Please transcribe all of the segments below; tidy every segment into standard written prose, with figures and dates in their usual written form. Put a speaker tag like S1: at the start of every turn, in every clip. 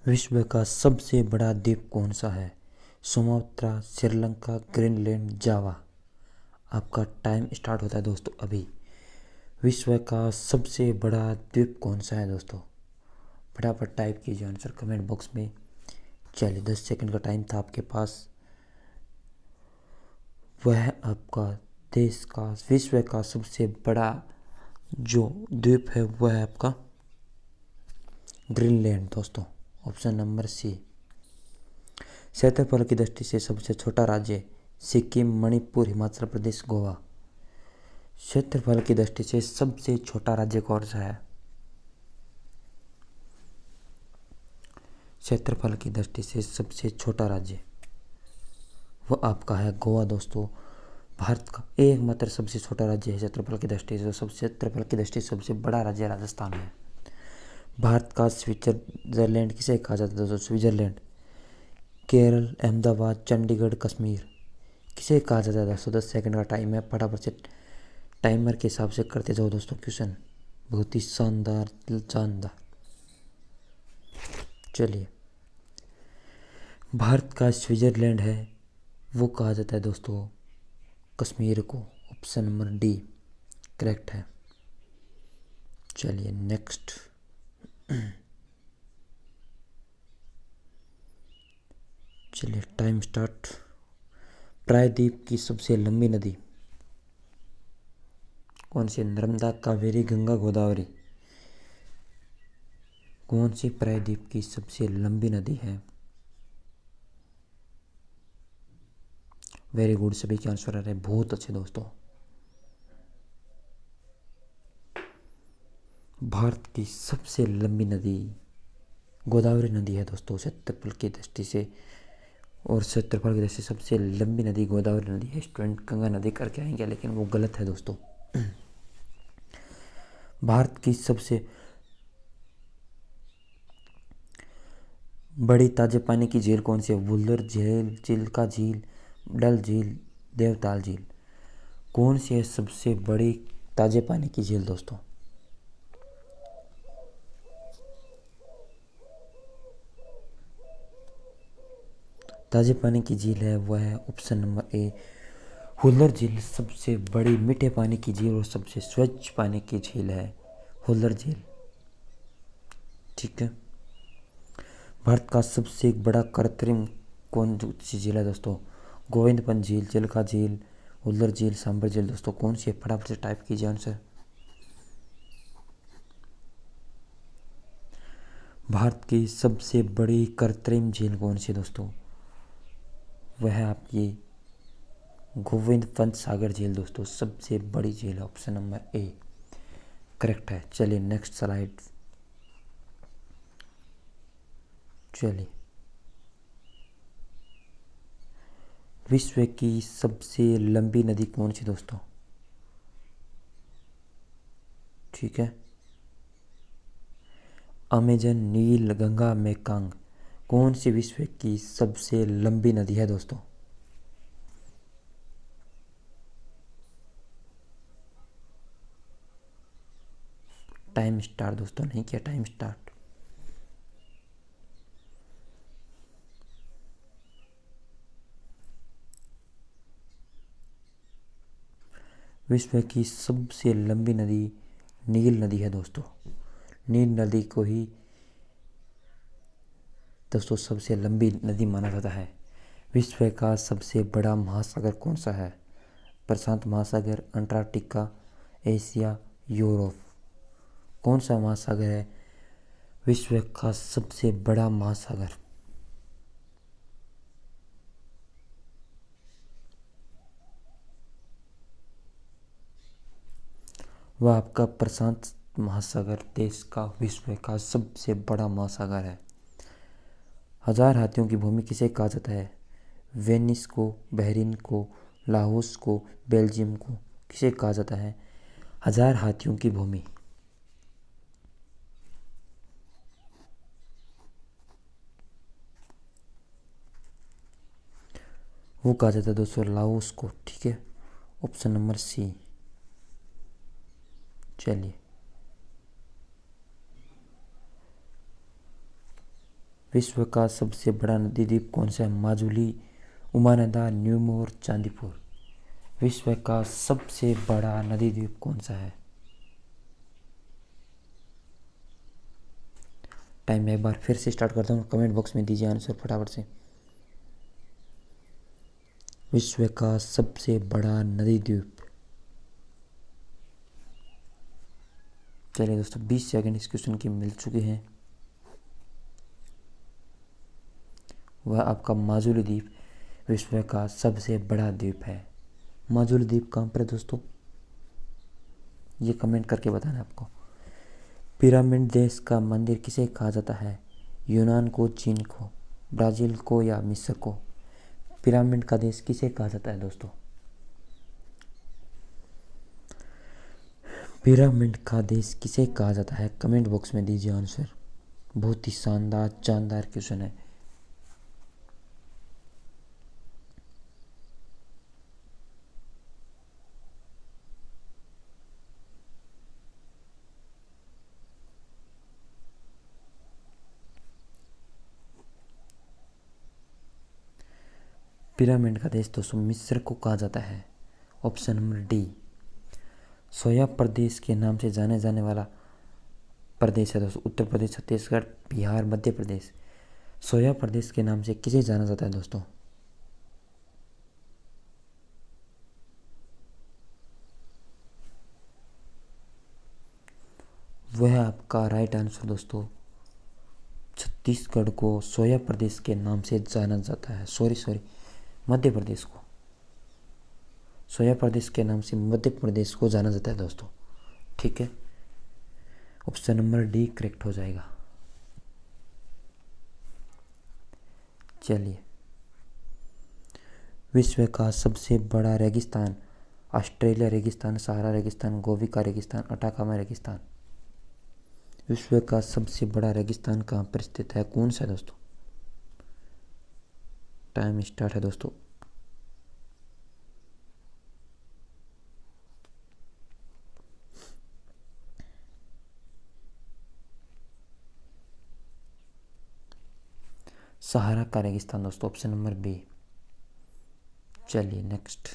S1: विश्व का सबसे बड़ा द्वीप कौन सा है? सुमात्रा, श्रीलंका, ग्रीनलैंड, जावा। आपका टाइम स्टार्ट होता है दोस्तों अभी। विश्व का सबसे बड़ा द्वीप कौन सा है दोस्तों? फटाफट टाइप कीजिए आंसर कमेंट बॉक्स में। चलिए 10 सेकंड का टाइम था आपके पास। वह आपका देश का विश्व का सबसे बड़ा जो द्वीप है वह है आपका ग्रीनलैंड दोस्तों। Option number C. क्षेत्रफल की दृष्टि से सबसे छोटा राज्य सिक्किम, मणिपुर, हिमाचल प्रदेश, गोवा। क्षेत्रफल की दृष्टि से सबसे छोटा राज्य कौन सा है? क्षेत्रफल की दृष्टि से सबसे छोटा राज्य वो आपका है गोवा दोस्तों। भारत का एकमात्र सबसे छोटा राज्य है क्षेत्रफल की दृष्टि से। क्षेत्रफल की दृष्टि से सबसे बड़ा राज्य राजस्थान है। भारत का स्विट्जरलैंड किसे कहा जाता है दोस्तों? स्विट्जरलैंड। केरल, अहमदाबाद, चंडीगढ़, कश्मीर किसे कहा जाता है दोस्तों? 10 सेकंड का टाइम है, फटाफट से टाइमर के हिसाब से करते जाओ दोस्तों क्वेश्चन। बहुत ही शानदार शानदार। चलिए, भारत का स्विट्जरलैंड है वो कहा जाता है दोस्तों कश्मीर को। ऑप्शन नंबर डी करेक्ट है। चलिए नेक्स्ट। चलिए टाइम स्टार्ट। प्रायद्वीप की सबसे लंबी नदी कौन सी? नर्मदा, कावेरी, गंगा, गोदावरी। कौन सी प्रायद्वीप की सबसे लंबी नदी है? वेरी गुड, सभी के आंसर आ रहे हैं, बहुत अच्छे दोस्तों। भारत की सबसे लंबी नदी गोदावरी नदी है दोस्तों क्षेत्रफल की दृष्टि से। और क्षेत्रफल की दृष्टि से सबसे लंबी नदी गोदावरी नदी है। स्टूडेंट गंगा नदी करके आएंगे लेकिन वो गलत है दोस्तों। भारत की सबसे बड़ी ताजे पानी की झील कौन सी है? वुल्लर झील, चिल्का झील, डल झील, देवताल झील। कौन सी है सबसे बड़ी ताजे पानी की झील दोस्तों? ताजे पानी की झील है वह है ऑप्शन नंबर ए हुल्लर झील। सबसे बड़ी मीठे पानी की झील और सबसे स्वच्छ पानी की झील है हुल्लर झील। ठीक है। भारत का सबसे बड़ा कृत्रिम कौन सी झील है दोस्तों? गोविंदपंत झील, चिल्का झील, हुल्लर झील, सांबर झील। दोस्तों कौन सी है? फटाफट से टाइप कीजिए आंसर। भारत की सबसे बड़ी कृत्रिम झील कौन सी है दोस्तों? वह है आपकी गोविंद पंत सागर झील दोस्तों। सबसे बड़ी झील है ऑप्शन नंबर ए करेक्ट है। चलिए नेक्स्ट स्लाइड। चलिए, विश्व की सबसे लंबी नदी कौन सी दोस्तों? ठीक है, अमेजन, नील, गंगा, मेकंग। कौन सी विश्व की सबसे लंबी नदी है दोस्तों? टाइम स्टार्ट दोस्तों, नहीं किया टाइम स्टार्ट। विश्व की सबसे लंबी नदी नील नदी है दोस्तों। नील नदी को ही दोस्तों सबसे लंबी नदी माना जाता है। विश्व का सबसे बड़ा महासागर कौन सा है? प्रशांत महासागर, अंटार्कटिका, एशिया, यूरोप। कौन सा महासागर है विश्व का सबसे बड़ा महासागर? वह आपका प्रशांत महासागर देश का विश्व का सबसे बड़ा महासागर है। 1000 हाथियों की भूमि किसे कहा जाता है? वेनिस को, बहरीन को, लाओस को, बेल्जियम को। किसे कहा जाता है 1000 हाथियों की भूमि? वो कहा जाता है दोस्तों लाओस को। ठीक है, ऑप्शन नंबर सी। चलिए, विश्व का सबसे बड़ा नदी द्वीप कौन सा है? माजुली, उमानंदा, न्यूमोर, चांदीपुर। विश्व का सबसे बड़ा नदी द्वीप कौन सा है? टाइम में एक बार फिर से स्टार्ट करता हूँ, कमेंट बॉक्स में दीजिए आंसर फटाफट से। विश्व का सबसे बड़ा नदी द्वीप। चलिए दोस्तों, 20 सेकंड इस क्वेश्चन की मिल चुके हैं। वह आपका माजुली द्वीप विश्व का सबसे बड़ा द्वीप है। माजुली द्वीप कहाँ पर है दोस्तों? ये कमेंट करके बताना आपको। पिरामिड देश का मंदिर किसे कहा जाता है? यूनान को, चीन को, ब्राज़ील को या मिस्र को? पिरामिड का देश किसे कहा जाता है दोस्तों? पिरामिड का देश किसे कहा जाता है? कमेंट बॉक्स में दीजिए आंसर। बहुत ही शानदार जानदार क्वेश्चन है। पिरामिड का देश दोस्तों मिस्र को कहा जाता है। Option number D. सोया प्रदेश के नाम से जाने जाने वाला प्रदेश है दोस्तों उत्तर प्रदेश, छत्तीसगढ़, बिहार, मध्य प्रदेश। सोया प्रदेश के नाम से किसे जाना जाता है दोस्तों? वह आपका राइट आंसर दोस्तों। छत्तीसगढ़ को सोया प्रदेश के नाम से जाना जाता है। सॉरी, मध्य प्रदेश को सोया प्रदेश के नाम से मध्य प्रदेश को जाना जाता है दोस्तों। ठीक है, ऑप्शन नंबर डी करेक्ट हो जाएगा। चलिए, विश्व का सबसे बड़ा रेगिस्तान? ऑस्ट्रेलिया रेगिस्तान, सहारा रेगिस्तान, गोवी का रेगिस्तान, अटाकामा रेगिस्तान। विश्व का सबसे बड़ा रेगिस्तान कहाँ पर स्थित है? कौन सा है दोस्तों? टाइम स्टार्ट है दोस्तों। सहारा का रेगिस्तान दोस्तों, ऑप्शन नंबर बी। चलिए नेक्स्ट।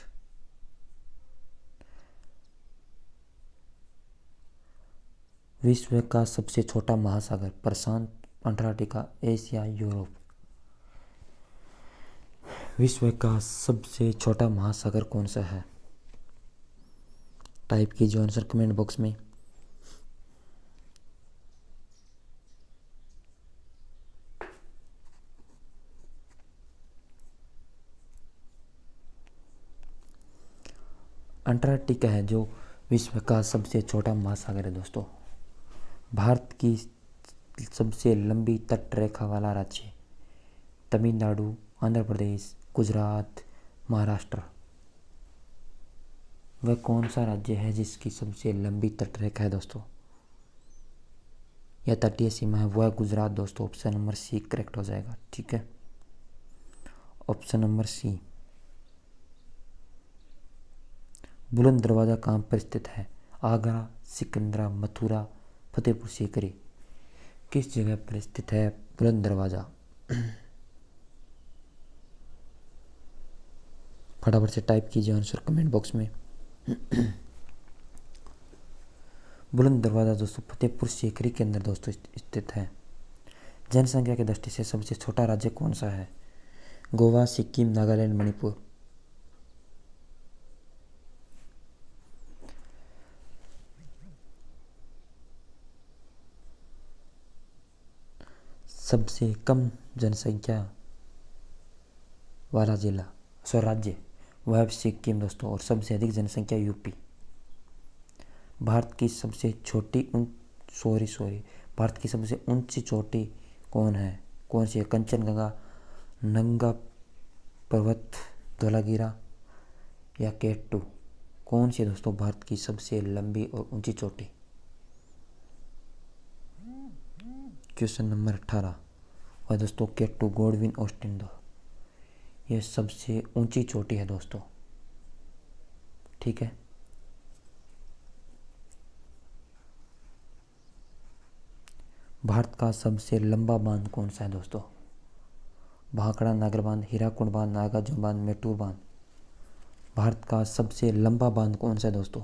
S1: विश्व का सबसे छोटा महासागर? प्रशांत, अंटार्कटिका, एशिया, यूरोप। विश्व का सबसे छोटा महासागर कौन सा है? टाइप कीजिए आंसर कमेंट बॉक्स में। अंटार्कटिका है जो विश्व का सबसे छोटा महासागर है दोस्तों। भारत की सबसे लंबी तट रेखा वाला राज्य? तमिलनाडु, आंध्र प्रदेश, गुजरात, महाराष्ट्र। वह कौन सा राज्य है जिसकी सबसे लंबी तट रेखा है दोस्तों, या तटीय सीमा है? वह गुजरात दोस्तों। ऑप्शन नंबर सी करेक्ट हो जाएगा। ठीक है, ऑप्शन नंबर सी। बुलंद दरवाज़ा कहाँ पर स्थित है? आगरा, सिकंदरा, मथुरा, फतेहपुर सीकरी। किस जगह पर स्थित है बुलंद दरवाज़ा? फटाफट से टाइप कीजिए आंसर कमेंट बॉक्स में। बुलंद दरवाज़ा दोस्तों फतेहपुर सीकरी के अंदर दोस्तों स्थित है। जनसंख्या की दृष्टि से सबसे छोटा राज्य कौन सा है? गोवा, सिक्किम, नागालैंड, मणिपुर। सबसे कम जनसंख्या वाला जिला राज्य वह सिक्किम दोस्तों, और सबसे अधिक जनसंख्या यूपी। भारत की सबसे छोटी भारत की सबसे ऊंची चोटी कौन है? कौन सी है? कंचनजंगा, नंगा पर्वत, धौलागिरा या केटू। कौन सी दोस्तों भारत की सबसे लंबी और ऊंची चोटी? क्वेश्चन नंबर 18 और दोस्तों केटू, गोडविन ऑस्टिन यह सबसे ऊंची चोटी है दोस्तों। ठीक है, भारत का सबसे लंबा बांध कौन सा है दोस्तों? भाखड़ा नागर बांध, हीराकुंड बांध, नागार्जुन बांध, मेट्टूर बांध। भारत का सबसे लंबा बांध कौन सा है दोस्तों?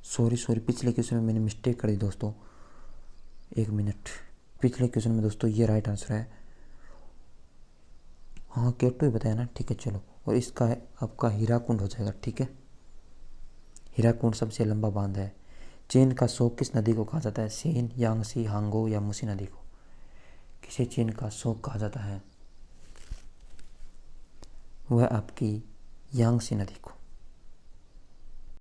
S1: सॉरी, पिछले क्वेश्चन में मैंने मिस्टेक कर दी दोस्तों, 1 मिनट। पिछले क्वेश्चन में दोस्तों ये राइट आंसर है। हाँ, केटू ही बताया ना, ठीक है चलो। और इसका है आपका हीराकुंड हो जाएगा, ठीक है। हीराकुंड सबसे लंबा बांध है। चीन का शोक किस नदी को कहा जाता है? सीन, यांगसी, हांगो या मूसी नदी को? किसे चीन का शोक कहा जाता है? वह आपकी यांगसी नदी को।